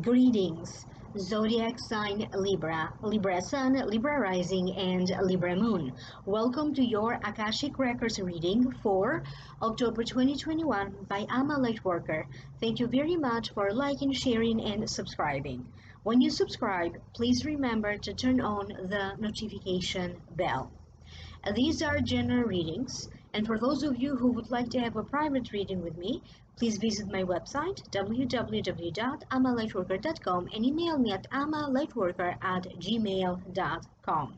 Greetings, Zodiac sign Libra, Libra Sun, Libra Rising, and Libra Moon. Welcome to your Akashic Records reading for October 2021 by Lightworker. Thank you very much for liking, sharing, and subscribing. When you subscribe, please remember to turn on the notification bell. These are general readings, and for those of you who would like to have a private reading with me, please visit my website www.amalightworker.com and email me at amalightworker@gmail.com.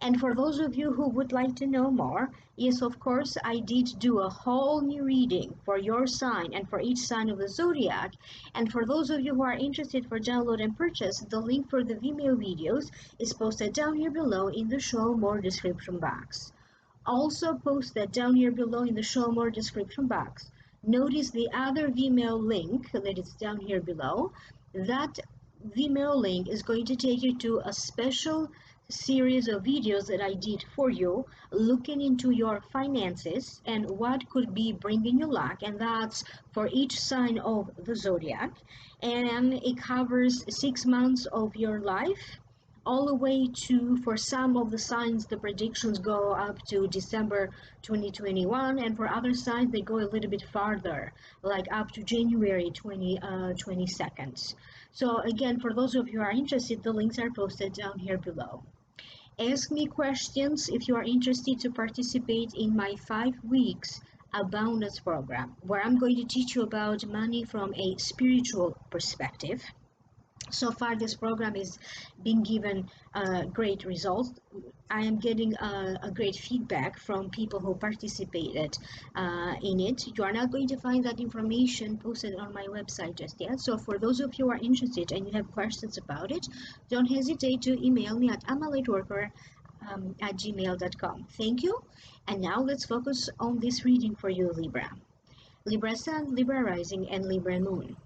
And for those of you who would like to know more, yes, of course, I did do a whole new reading for your sign and for each sign of the zodiac. And for those of you who are interested for download and purchase, the link for the Vimeo videos is posted down here below in the show more description box. Also posted down here below in the show more description box. Notice the other Vimeo link that is down here below. That Vimeo link is going to take you to a special series of videos that I did for you, looking into your finances and what could be bringing you luck, and that's for each sign of the zodiac, and it covers 6 months of your life all the way to, for some of the signs, the predictions go up to December 2021, and for other signs they go a little bit farther, like up to January 22nd. So again, for those of you who are interested, the links are posted down here below. Ask me questions if you are interested to participate in my 5 weeks abundance program, where I'm going to teach you about money from a spiritual perspective. So far, this program is being given great results. I am getting a great feedback from people who participated in it. You are not going to find that information posted on my website just yet. So for those of you who are interested and you have questions about it, don't hesitate to email me at amalightworker@gmail.com. Thank you. And now let's focus on this reading for you, Libra. Libra Sun, Libra Rising, and Libra Moon.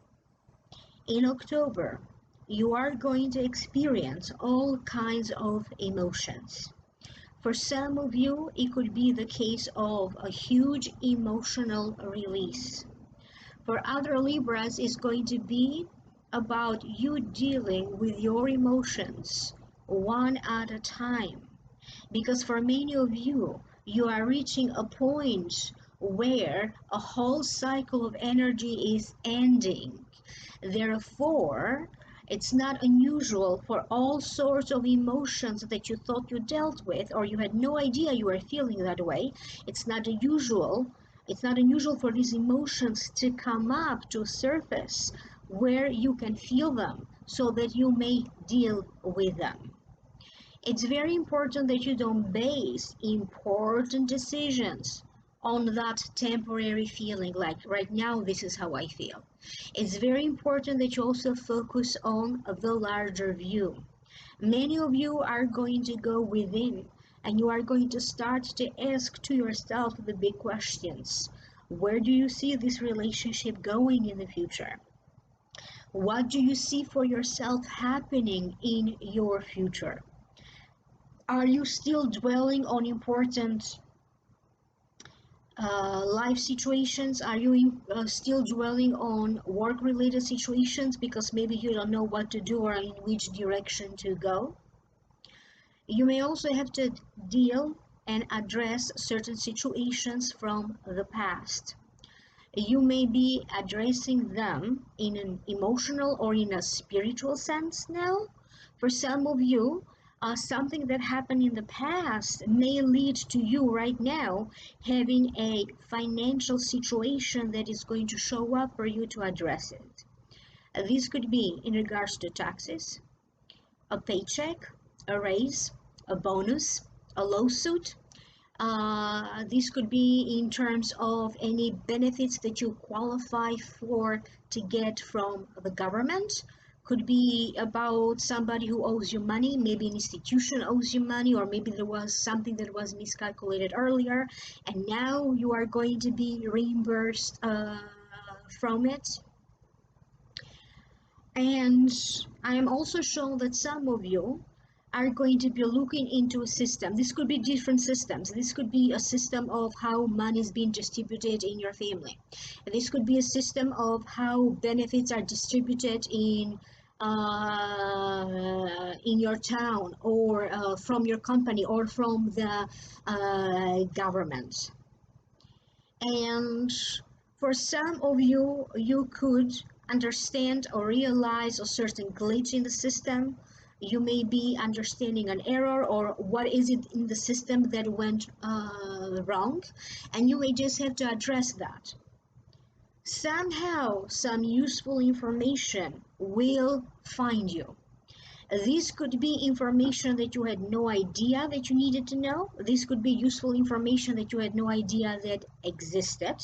In October, you are going to experience all kinds of emotions. For some of you, it could be the case of a huge emotional release. For other Libras, it's going to be about you dealing with your emotions one at a time. Because for many of you, you are reaching a point where a whole cycle of energy is ending. Therefore, it's not unusual for all sorts of emotions that you thought you dealt with, or you had no idea you were feeling that way. It's not unusual for these emotions to come up to surface where you can feel them so that you may deal with them. It's very important that you don't base important decisions on that temporary feeling, like right now this is how I feel. It's very important that you also focus on the larger view. Many of you are going to go within and you are going to start to ask to yourself the big questions. Where do you see this relationship going in the future? What do you see for yourself happening in your future? Are you still dwelling on important life situations? Are you still dwelling on work-related situations because maybe you don't know what to do or in which direction to go? You may also have to deal and address certain situations from the past. You may be addressing them in an emotional or in a spiritual sense now. For some of you, something that happened in the past may lead to you right now having a financial situation that is going to show up for you to address it. This could be in regards to taxes, a paycheck, a raise, a bonus, a lawsuit. This could be in terms of any benefits that you qualify for to get from the government. Could be about somebody who owes you money, maybe an institution owes you money, or maybe there was something that was miscalculated earlier, and now you are going to be reimbursed from it. And I am also shown that some of you are going to be looking into a system. This could be different systems. This could be a system of how money is being distributed in your family. This could be a system of how benefits are distributed in your town, or from your company, or from the government. And for some of you, you could understand or realize a certain glitch in the system. You may be understanding an error, or what is it in the system that went wrong, and you may just have to address that. Somehow, some useful information will find you. This could be information that you had no idea that you needed to know. This could be useful information that you had no idea that existed.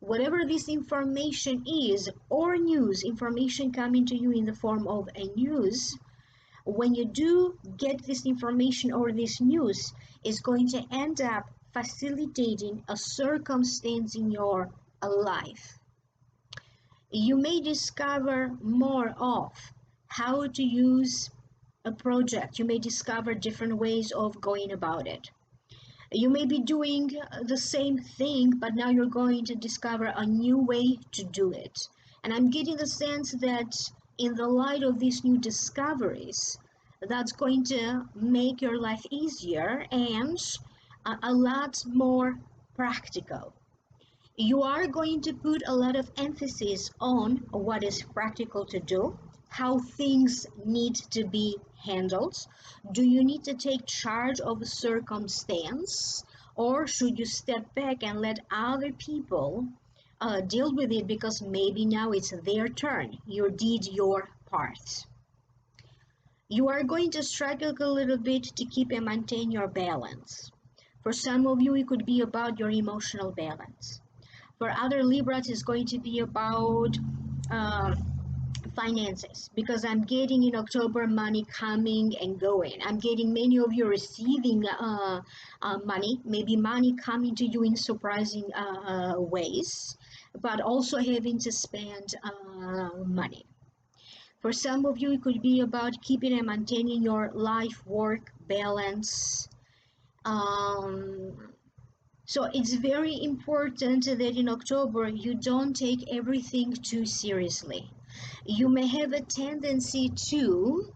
Whatever this information is, or news information coming to you in the form of a news, when you do get this information or this news, is going to end up facilitating a circumstance in your life. You may discover more of how to use a project. You may discover different ways of going about it. You may be doing the same thing, but now you're going to discover a new way to do it. And I'm getting the sense that in the light of these new discoveries, that's going to make your life easier and a lot more practical. You are going to put a lot of emphasis on what is practical to do, how things need to be handled. Do you need to take charge of a circumstance, or should you step back and let other people deal with it, because maybe now it's their turn? You did your part. You are going to struggle a little bit to keep and maintain your balance. For some of you, it could be about your emotional balance. For other Libras, it's going to be about finances, because I'm getting in October money coming and going. I'm getting many of you receiving money, maybe money coming to you in surprising ways, but also having to spend money. For some of you, it could be about keeping and maintaining your life-work balance. So it's very important that in October you don't take everything too seriously. You may have a tendency to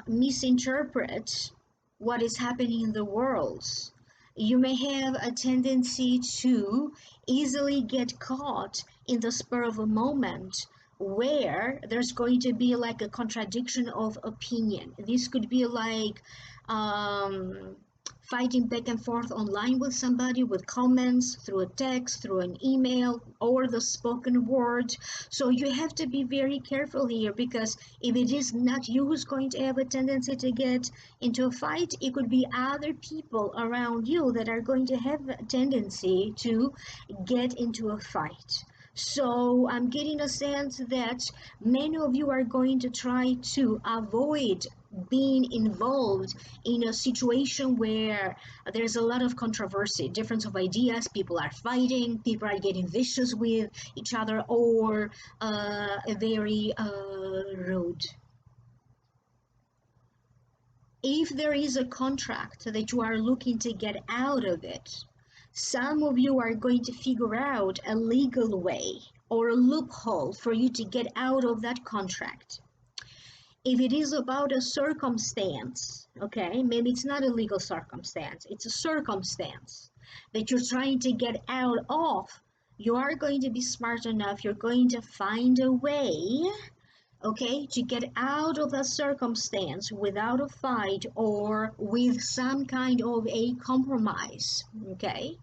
misinterpret what is happening in the world. You may have a tendency to easily get caught in the spur of a moment, where there's going to be like a contradiction of opinion. This could be like fighting back and forth online with somebody, with comments, through a text, through an email, or the spoken word. So you have to be very careful here, because if it is not you who's going to have a tendency to get into a fight, it could be other people around you that are going to have a tendency to get into a fight. So I'm getting a sense that many of you are going to try to avoid being involved in a situation where there's a lot of controversy, difference of ideas, people are fighting, people are getting vicious with each other, or a very rude. If there is a contract that you are looking to get out of it, some of you are going to figure out a legal way or a loophole for you to get out of that contract. If it is about a circumstance, okay, maybe it's not a legal circumstance, it's a circumstance that you're trying to get out of, you are going to be smart enough, you're going to find a way, okay, to get out of that circumstance without a fight or with some kind of a compromise, okay?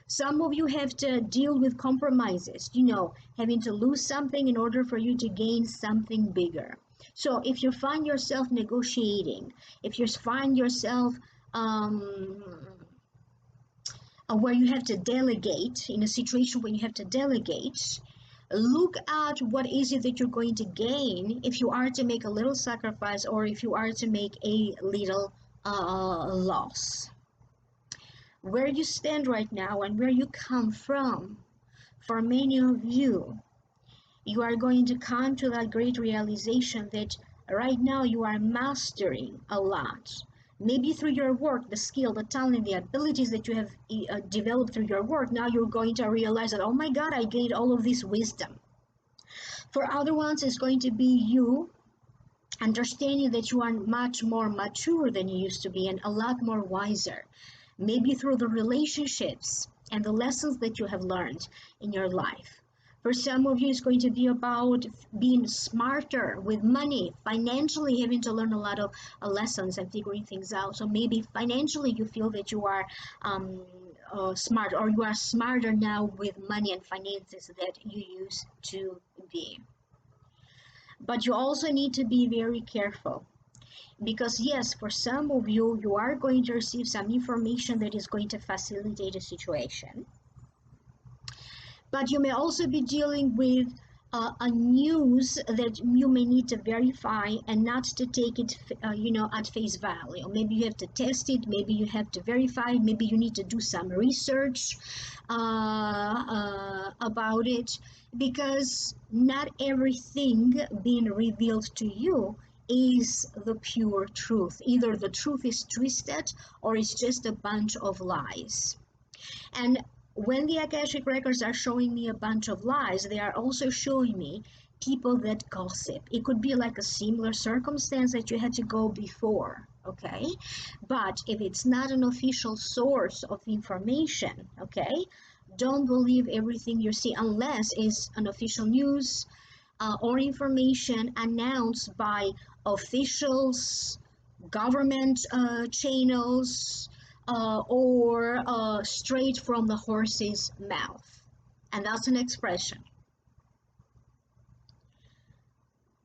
Some of you have to deal with compromises, having to lose something in order for you to gain something bigger. So if you find yourself negotiating, if you find yourself where you have to delegate, in a situation where you have to delegate, Look at what is it that you're going to gain if you are to make a little sacrifice or if you are to make a little loss. Where you stand right now and where you come from, for many of you, you are going to come to that great realization that right now you are mastering a lot. Maybe through your work, the skill, the talent, the abilities that you have developed through your work, now you're going to realize that, oh my God, I gained all of this wisdom. For other ones, it's going to be you understanding that you are much more mature than you used to be and a lot more wiser. Maybe through the relationships and the lessons that you have learned in your life. For some of you, it's going to be about being smarter with money, financially having to learn a lot of lessons and figuring things out. So maybe financially you feel that you are smart, or you are smarter now with money and finances that you used to be. But you also need to be very careful because yes, for some of you, you are going to receive some information that is going to facilitate a situation. But you may also be dealing with a news that you may need to verify and not to take it, at face value. Maybe you have to test it, maybe you have to verify it, maybe you need to do some research about it, because not everything being revealed to you is the pure truth. Either the truth is twisted or it's just a bunch of lies. And when the Akashic records are showing me a bunch of lies, they are also showing me people that gossip. It could be like a similar circumstance that you had to go before, okay? But if it's not an official source of information, okay, don't believe everything you see unless it's an official news or information announced by officials, government channels, or straight from the horse's mouth. And that's an expression.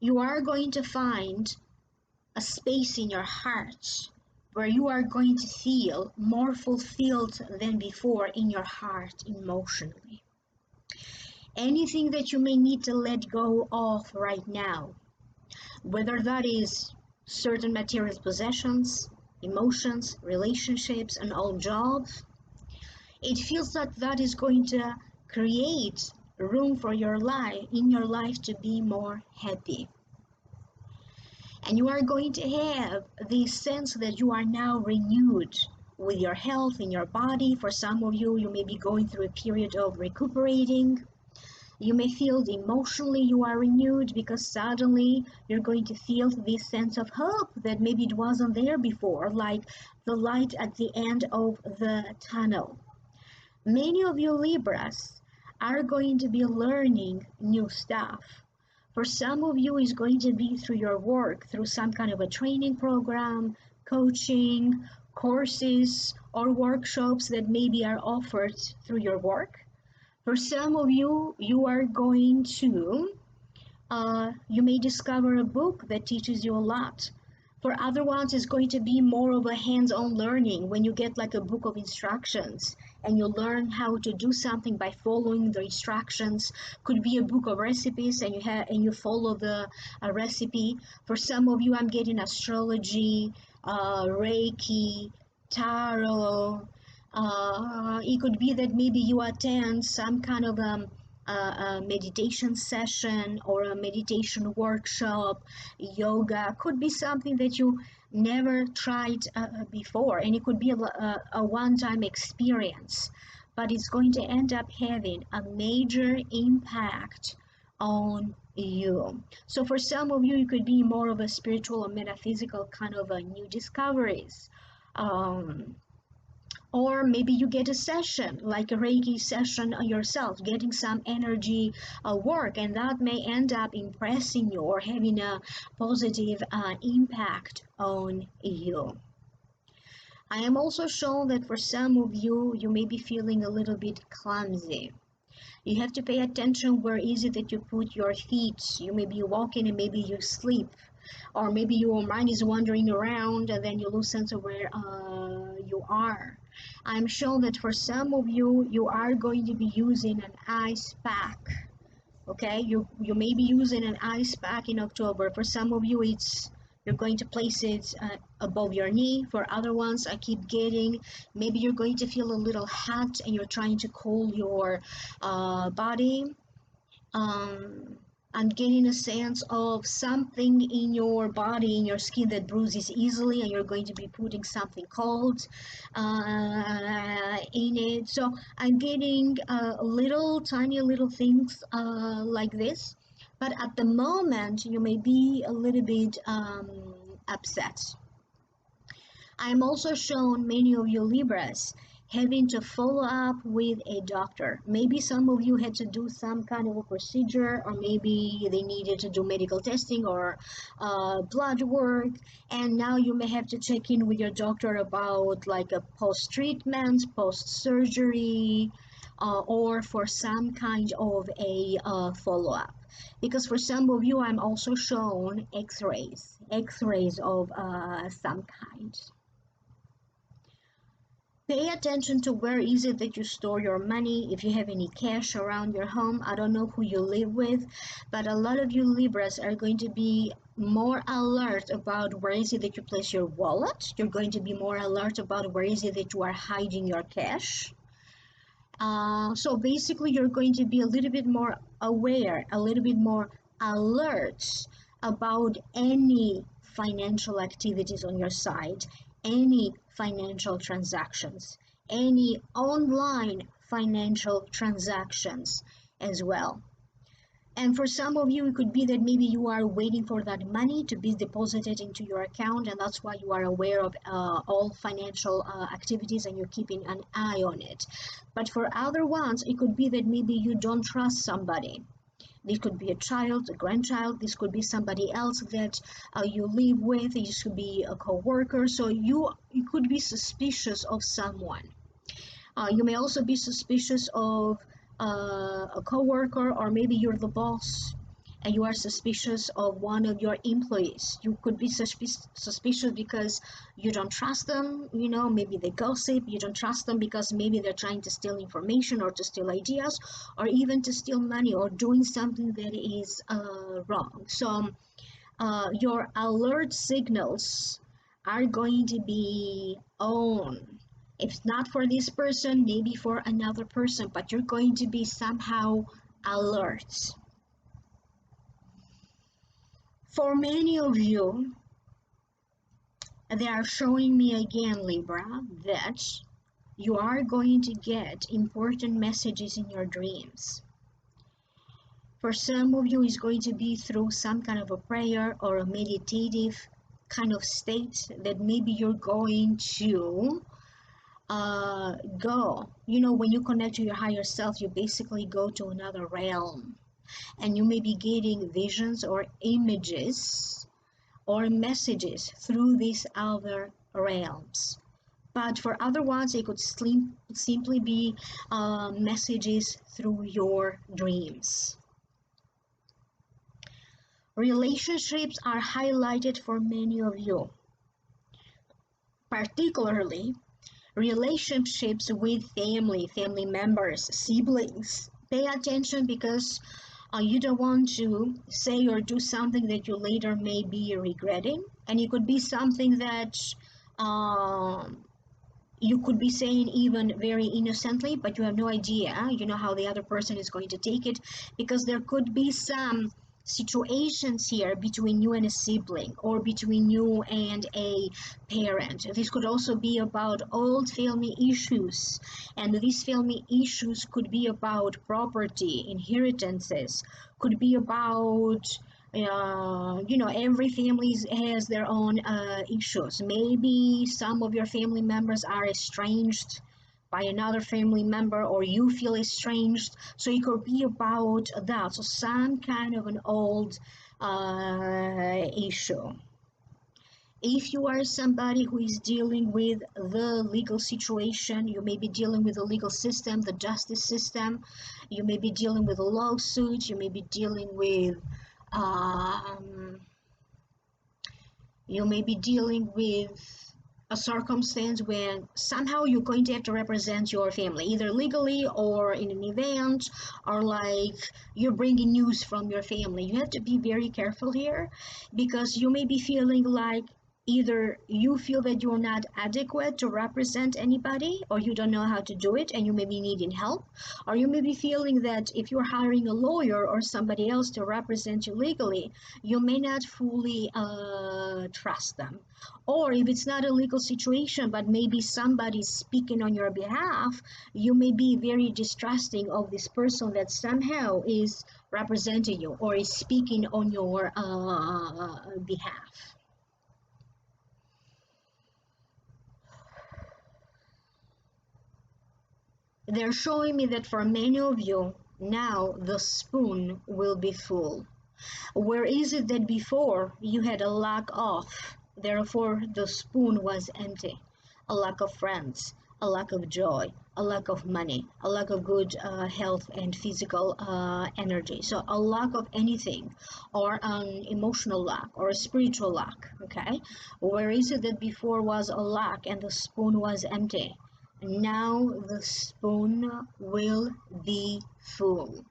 You are going to find a space in your heart where you are going to feel more fulfilled than before in your heart emotionally. Anything that you may need to let go of right now, whether that is certain material possessions, emotions, relationships, an old job, it feels like that is going to create room for your life, in your life, to be more happy. And you are going to have this sense that you are now renewed with your health in your body. For some of you, you may be going through a period of recuperating. You may feel emotionally you are renewed because suddenly you're going to feel this sense of hope that maybe it wasn't there before, like the light at the end of the tunnel. Many of you Libras are going to be learning new stuff. For some of you, it's going to be through your work, through some kind of a training program, coaching, courses, or workshops that maybe are offered through your work. For some of you, you are going to, you may discover a book that teaches you a lot. For other ones, it's going to be more of a hands-on learning when you get like a book of instructions and you learn how to do something by following the instructions. Could be a book of recipes and you follow the recipe. For some of you, I'm getting astrology, Reiki, tarot. It could be that maybe you attend some kind of a meditation session or a meditation workshop, yoga. Could be something that you never tried before, and it could be a one-time experience, but it's going to end up having a major impact on you. So for some of you, it could be more of a spiritual or metaphysical kind of a new discoveries. Or maybe you get a session, like a Reiki session yourself, getting some energy work, and that may end up impressing you or having a positive impact on you. I am also shown that for some of you, you may be feeling a little bit clumsy. You have to pay attention where is it that you put your feet. You may be walking and maybe you sleep. Or maybe your mind is wandering around and then you lose sense of where you are. I'm shown that for some of you, you are going to be using an ice pack Okay, you may be using an ice pack in October. For some of you, it's you're going to place it above your knee. For other ones, I keep getting maybe you're going to feel a little hot and you're trying to cool your body. um, I'm getting a sense of something in your body, in your skin that bruises easily, and you're going to be putting something cold in it. So I'm getting little, tiny little things like this. But at the moment, you may be a little bit upset. I'm also shown many of you Libras having to follow up with a doctor. Maybe some of you had to do some kind of a procedure, or maybe they needed to do medical testing or blood work, and now you may have to check in with your doctor about like a post-treatment, post-surgery, or for some kind of a follow-up. Because for some of you, I'm also shown x-rays of some kind. Pay attention to where is it that you store your money. If you have any cash around your home, I don't know who you live with, but a lot of you Libras are going to be more alert about where is it that you place your wallet. You're going to be more alert about where is it that you are hiding your cash. So basically, you're going to be a little bit more aware, a little bit more alert about any financial activities on your side, any financial transactions, any online financial transactions as well. And for some of you, it could be that maybe you are waiting for that money to be deposited into your account, and that's why you are aware of all financial activities and you're keeping an eye on it. But for other ones, it could be that maybe you don't trust somebody. This could be a child, a grandchild. This could be somebody else that you live with. This could be a co-worker. So you could be suspicious of someone. You may also be suspicious of a coworker, or maybe you're the boss and you are suspicious of one of your employees. You could be suspicious because you don't trust them. Maybe they gossip. You don't trust them because maybe they're trying to steal information or to steal ideas or even to steal money or doing something that is wrong. So your alert signals are going to be on. If not for this person, maybe for another person, but you're going to be somehow alert. For many of you, they are showing me again, Libra, that you are going to get important messages in your dreams. For some of you, it's going to be through some kind of a prayer or a meditative kind of state that maybe you're going to go. When you connect to your higher self, you basically go to another realm, and you may be getting visions or images or messages through these other realms. But for other ones, it could simply be messages through your dreams. Relationships are highlighted for many of you, particularly relationships with family members, siblings. Pay attention because you don't want to say or do something that you later may be regretting. And it could be something that you could be saying even very innocently, but you have no idea, how the other person is going to take it, because there could be some situations here between you and a sibling or between you and a parent. This could also be about old family issues, and these family issues could be about property, inheritances, could be about every family has their own issues. Maybe some of your family members are estranged by another family member, or you feel estranged. So it could be about that. So some kind of an old issue. If you are somebody who is dealing with the legal situation, you may be dealing with the legal system, the justice system, you may be dealing with a lawsuit, you may be dealing with you may be dealing with a circumstance when somehow you're going to have to represent your family, either legally or in an event, or like you're bringing news from your family. You have to be very careful here, because you may be feeling like either you feel that you're not adequate to represent anybody, or you don't know how to do it and you may be needing help, or you may be feeling that if you're hiring a lawyer or somebody else to represent you legally, you may not fully trust them. Or if it's not a legal situation, but maybe somebody's speaking on your behalf, you may be very distrusting of this person that somehow is representing you or is speaking on your behalf. They're showing me that for many of you, now the spoon will be full. Where is it that before you had a lack of, therefore the spoon was empty? A lack of friends, a lack of joy, a lack of money, a lack of good health and physical energy. So a lack of anything, or an emotional lack, or a spiritual lack, okay? Where is it that before was a lack and the spoon was empty? Now the spoon will be full.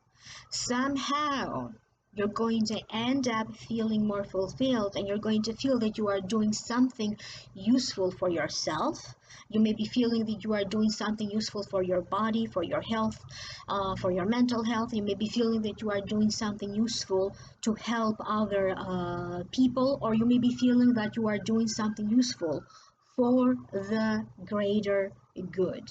Somehow you're going to end up feeling more fulfilled, and you're going to feel that you are doing something useful for yourself. You may be feeling that you are doing something useful for your body, for your health, for your mental health. You may be feeling that you are doing something useful to help other people, or you may be feeling that you are doing something useful for the greater good.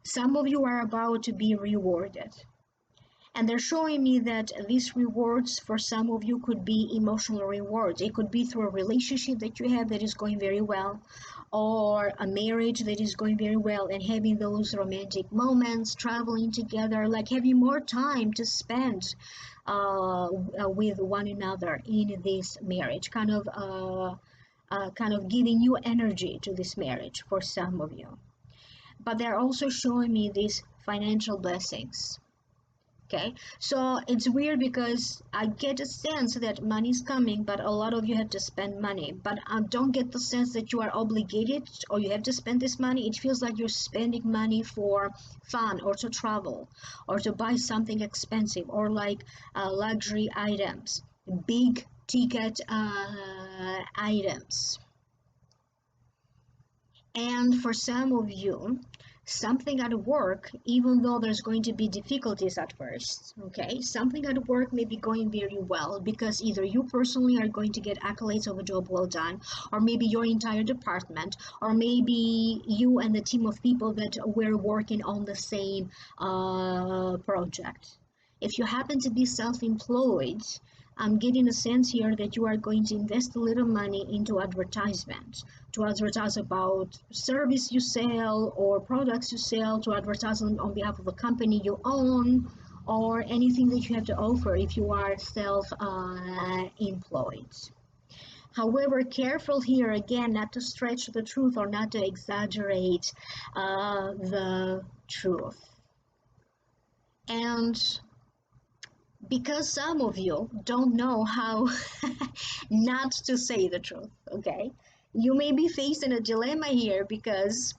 Some of you are about to be rewarded. And they're showing me that these rewards for some of you could be emotional rewards. It could be through a relationship that you have that is going very well, or a marriage that is going very well, and having those romantic moments, traveling together, like having more time to spend with one another in this marriage, kind of giving you energy to this marriage for some of you. But they're also showing me these financial blessings. Okay, so it's weird because I get a sense that money is coming, but a lot of you have to spend money. But I don't get the sense that you are obligated or you have to spend this money. It feels like you're spending money for fun, or to travel, or to buy something expensive, or like luxury items, big ticket items. And for some of you, something at work, even though there's going to be difficulties at first, okay, something at work may be going very well because either you personally are going to get accolades of a job well done, or maybe your entire department, or maybe you and the team of people that were working on the same project. If you happen to be self-employed, I'm getting a sense here that you are going to invest a little money into advertisement, to advertise about service you sell or products you sell, to advertise on behalf of a company you own, or anything that you have to offer if you are self-employed. However, careful here again not to stretch the truth or not to exaggerate the truth. And because some of you don't know how not to say the truth, okay? You may be facing a dilemma here because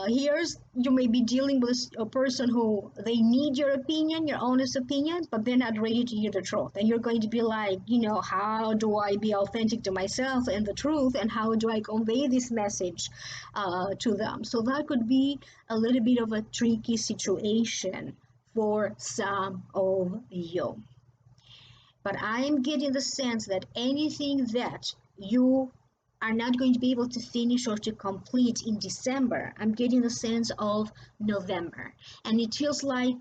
here's you may be dealing with a person who they need your opinion, your honest opinion, but they're not ready to hear the truth. And you're going to be like, how do I be authentic to myself and the truth, and how do I convey this message to them? So that could be a little bit of a tricky situation for some of you. But I'm getting the sense that anything that you are not going to be able to finish or to complete in December, I'm getting the sense of November. And it feels like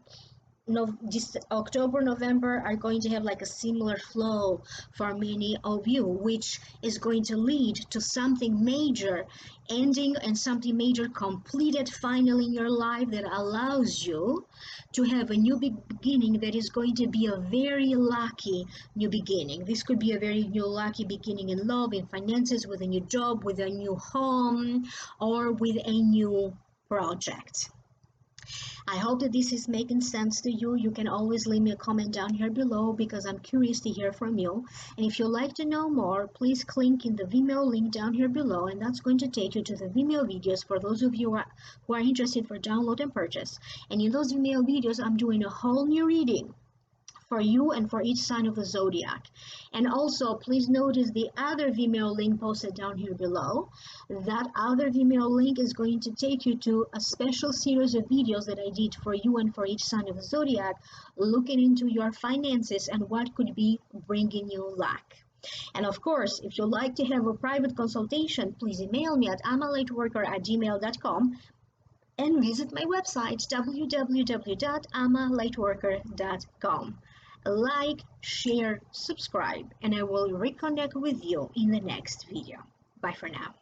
October, November are going to have like a similar flow for many of you, which is going to lead to something major ending and something major completed finally in your life that allows you to have a new beginning that is going to be a very lucky new beginning. This could be a very new lucky beginning in love, in finances, with a new job, with a new home, or with a new project. I hope that this is making sense to you. You can always leave me a comment down here below because I'm curious to hear from you. And if you'd like to know more, please click in the Vimeo link down here below, and that's going to take you to the Vimeo videos for those of you who are interested for download and purchase. And in those Vimeo videos, I'm doing a whole new reading for you and for each sign of the zodiac. And also, please notice the other Vimeo link posted down here below. That other Vimeo link is going to take you to a special series of videos that I did for you and for each sign of the zodiac, looking into your finances and what could be bringing you luck. And of course, if you'd like to have a private consultation, please email me at amalightworker@gmail.com and visit my website www.amalightworker.com. Like, share, subscribe, and I will reconnect with you in the next video. Bye for now.